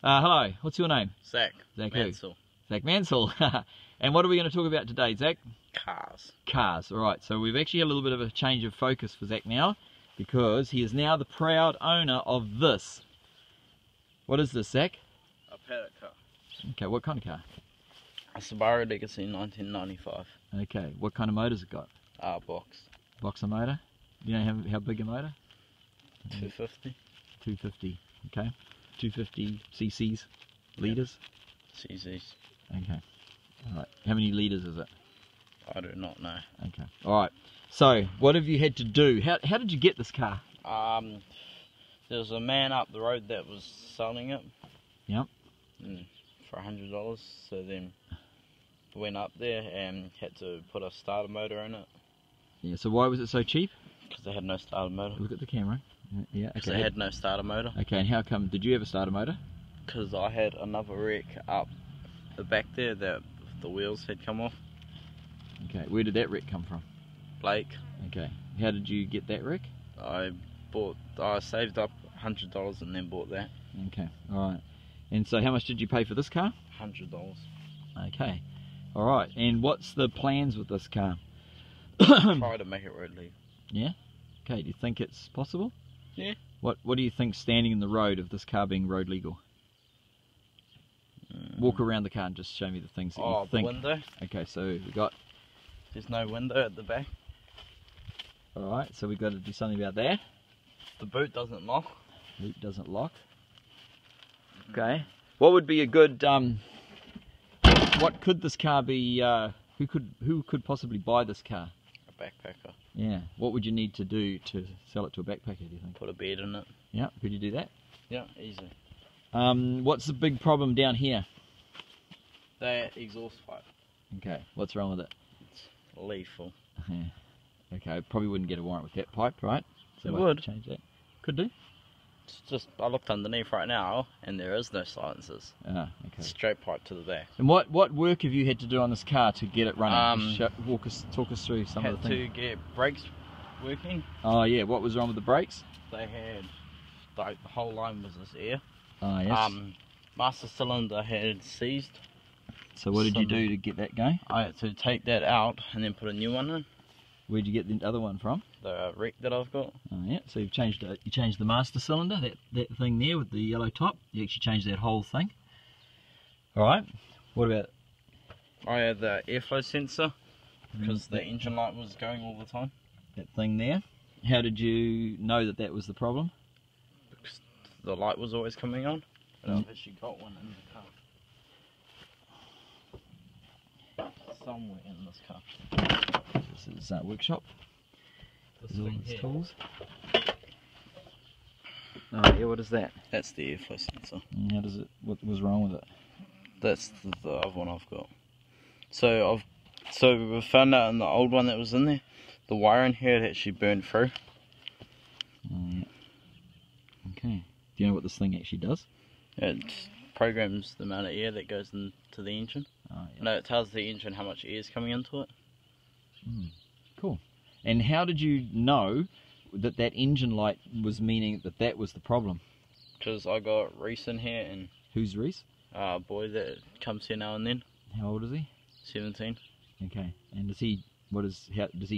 Hello, what's your name? Zach Mansell. Zach Mansell. And what are we going to talk about today, Zach? Cars. Cars, alright. So we've actually had a little bit of a change of focus for Zach now, because he is now the proud owner of this. What is this, Zach? A paddock car. Okay, what kind of car? A Subaru Legacy 1995. Okay, what kind of motor's it got? Box. Boxer motor? You know how big a motor? 250. 250, okay. 250 cc's, litres? CZs. Okay, alright. How many litres is it? I do not know. Okay, alright. So, what have you had to do? How did you get this car? There was a man up the road that was selling it. Yep. For $100. So then went up there and had to put a starter motor in it. Yeah, so why was it so cheap? Because they had no starter motor. Look at the camera. Yeah, okay. Because they had no starter motor. Okay, and how come, did you have a starter motor? Because I had another wreck up the back there that the wheels had come off. Okay, where did that wreck come from? Blake. Okay, how did you get that wreck? I saved up $100 and then bought that. Okay, alright. And so how much did you pay for this car? $100. Okay, alright. And what's the plans with this car? Try to make it road legal. Yeah? Okay, do you think it's possible? Yeah. What do you think standing in the road of this car being road legal? Walk around the car and just show me the things that you think. The window. Okay, so we got... There's no window at the back. Alright, so we've got to do something about that. The boot doesn't lock. Boot doesn't lock. Okay. What would be a good... what could this car be... who could possibly buy this car? A backpacker. Yeah. What would you need to do to sell it to a backpacker, do you think? Put a bed in it. Yeah, could you do that? Yeah, easy. What's the big problem down here? That exhaust pipe. Okay, what's wrong with it? It's lethal. Yeah. Okay, probably wouldn't get a warrant with that pipe, right? So it would. Change that. Could do. It's just, I looked underneath right now and there is no silencers. Ah, okay. Straight pipe to the back. And what work have you had to do on this car to get it running? Talk us through some of the things. Had to get brakes working. Oh yeah, what was wrong with the brakes? They had, like, the whole line was this air. Oh yes. Master cylinder had seized. So what did you do to get that going? I had to take that out and then put a new one in. Where'd you get the other one from? The wreck that I've got. Oh yeah, so you changed the master cylinder, that thing there with the yellow top. You actually changed that whole thing. Alright, what about... I had the airflow sensor, because the engine light was going all the time. That thing there. How did you know that was the problem? Because the light was always coming on. And I've actually got one in the car. Somewhere in this car. This is workshop. This is all his tools. Oh yeah, what is that? That's the airflow sensor. And how does it? What was wrong with it? That's the other one I've got. So we found out in the old one that was in there, the wiring here had actually burned through. Oh yeah. Okay. Do you know what this thing actually does? It programs the amount of air that goes into the engine. Oh, yeah. No, it tells the engine how much air is coming into it. Cool. And how did you know that engine light was meaning that was the problem? Because I got Reese in here, and... Who's Reese? A boy that comes here now and then. How old is he? 17. Okay. And does he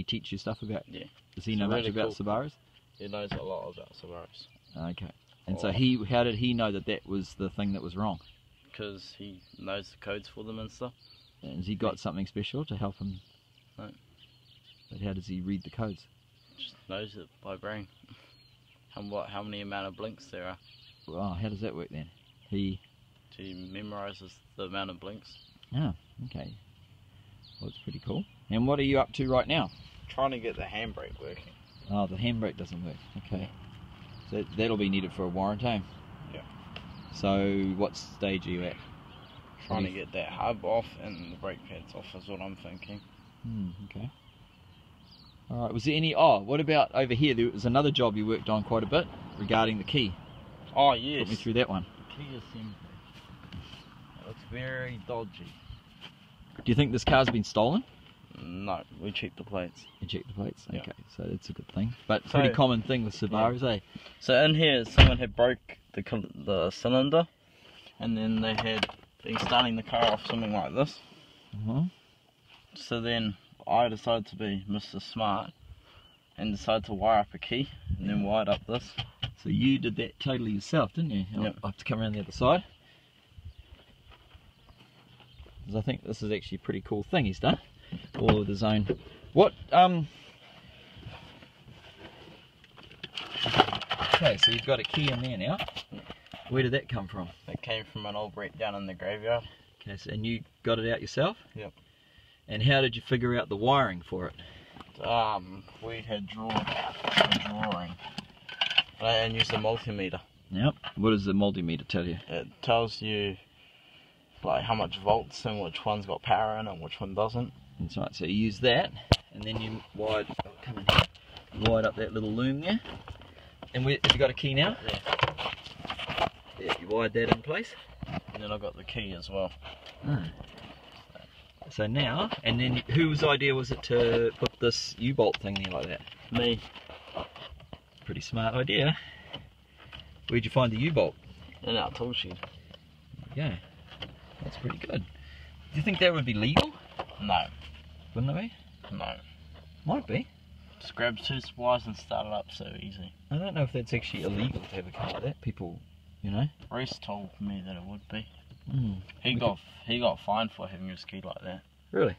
teach you stuff about... Yeah. Does he know much about Subarus? He knows a lot about Subarus. Okay. And so how did he know that was the thing that was wrong? Because he knows the codes for them and stuff. And has he got something special to help him? No. But how does he read the codes? Just knows it by brain. How many amount of blinks there are. Well, how does that work then? He memorises the amount of blinks. Oh, okay. Well, it's pretty cool. And what are you up to right now? Trying to get the handbrake working. Oh, the handbrake doesn't work. Okay. So that'll be needed for a warrant, eh? Yeah. So what stage are you at? Trying to get that hub off and the brake pads off is what I'm thinking. Okay. Alright, was there any... Oh, what about over here? There was another job you worked on quite a bit regarding the key. Oh, yes. Put me through that one. The key assembly. It looks very dodgy. Do you think this car's been stolen? No, we checked the plates. You checked the plates? Yeah. Okay, so that's a good thing. But pretty common thing with Subarus, eh? So in here, someone had broke the cylinder, and then they had been starting the car off something like this. So then I decided to be Mr. Smart and decided to wire up a key and then wired up this. So you did that totally yourself, didn't you? Yep. I'll have to come around the other side. Because I think this is actually a pretty cool thing he's done. All with his own. What, okay, so you've got a key in there now. Where did that come from? It came from an old wreck down in the graveyard. Okay, so, and you got it out yourself? Yep. And how did you figure out the wiring for it? We had a drawing and used a multimeter. Yep. What does the multimeter tell you? It tells you like how much volts and which one's got power in it and which one doesn't. That's right, so you use that and then you wired, come in here, wired up that little loom there. And have you got a key now? Yeah. Yeah, you wired that in place. And then I got the key as well. So now, and then whose idea was it to put this U-bolt thing there like that? Me. Pretty smart idea. Where'd you find the U-bolt? In our tool shed. Yeah, that's pretty good. Do you think that would be legal? No. Wouldn't it be? No. Might be. Just grab 2 wires and start it up so easy. I don't know if that's actually illegal to have a car like that. People, you know. Reese told me that it would be. Mm. He got fined for having his key like that. Really?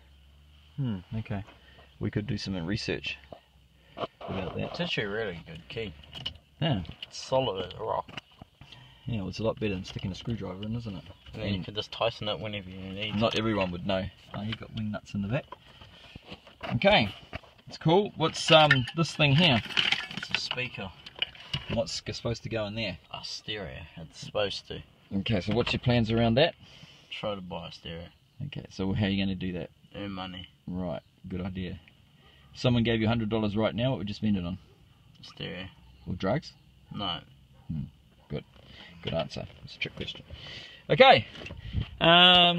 Okay. We could do some research about that. It's actually a really good key. Yeah. It's solid as a rock. Yeah, well, it's a lot better than sticking a screwdriver in, isn't it? And then you can just tighten it whenever you need. Not everyone would know. Oh, you've got wing nuts in the back. Okay. It's cool. What's this thing here? It's a speaker. What's supposed to go in there? A stereo. It's supposed to. Okay, so what's your plans around that? Try to buy a stereo. Okay, so how are you going to do that? Earn money. Right, good idea. If someone gave you $100 right now, what would you spend it on? Stereo. Or drugs? No. Good. Good answer. It's a trick question. Okay. Alright.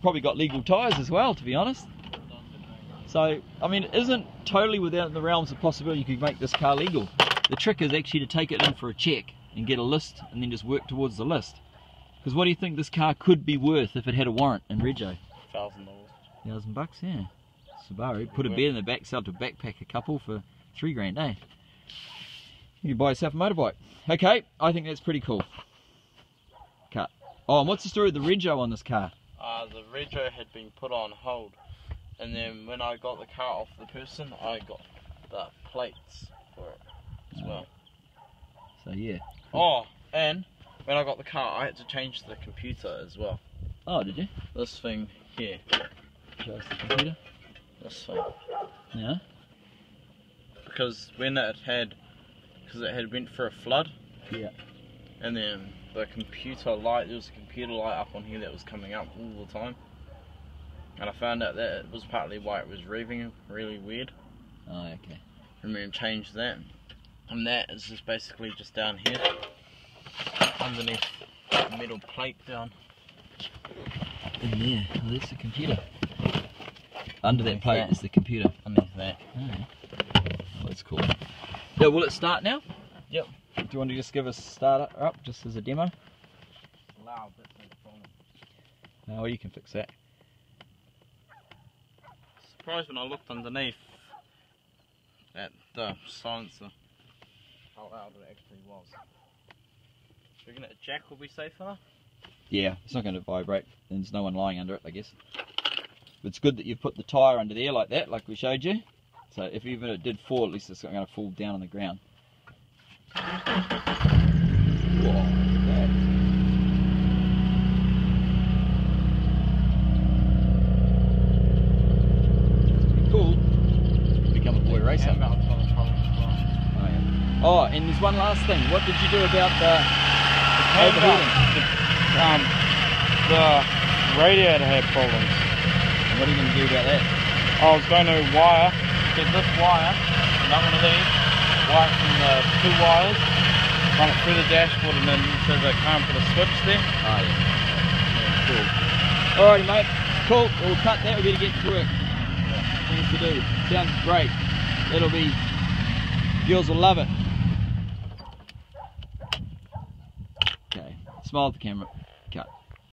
Probably got legal tyres as well, to be honest. So, I mean, it isn't totally without the realms of possibility you could make this car legal. The trick is actually to take it in for a check and get a list and then just work towards the list. Because what do you think this car could be worth if it had a warrant in Rego? $1,000. $1,000, yeah. Subaru. Put a bed in the back, sell to backpack a couple for $3,000, eh? You can buy yourself a motorbike. Okay, I think that's pretty cool. Cut. Oh, and what's the story of the Rego on this car? The Rego had been put on hold. And then when I got the car off the person, I got the plates for it as well. So yeah. Oh, and when I got the car, I had to change the computer as well. Oh, did you? This thing here. Show us the computer. This thing. Yeah. Because it had went for a flood. Yeah. And then the computer light, there was a computer light up on here that was coming up all the time. And I found out that it was partly why it was revving really weird. Oh, okay. And then changed that. And that is just basically just down here. Underneath the metal plate down. In there. Oh, that's the computer. Under that plate is the computer. Underneath that. Oh, that's cool. Yeah, will it start now? Yep. Do you want to just give us a start up just as a demo? Loud, that's no problem. Oh, well, you can fix that. Surprised when I looked underneath at the silencer how loud it actually was. Do you reckon a jack will be safe enough? Yeah, it's not going to vibrate. And there's no one lying under it, I guess. But it's good that you've put the tyre under there like that, like we showed you. So if even it did fall, at least it's not going to fall down on the ground. Whoa, look at that. Cool. Become a boy racer. Oh, and there's one last thing. What did you do about the overheating? The radiator had problems. What are you going to do about that? I was going to get this wire, not one of these, wire from the 2 wires, run it through the dashboard and then into the car and put a switch there. Oh yeah. Cool. Alrighty mate, cool, we'll cut that, we better get to work. Things to do. Sounds great. It'll be, girls will love it. Okay. Smile at the camera. Cut.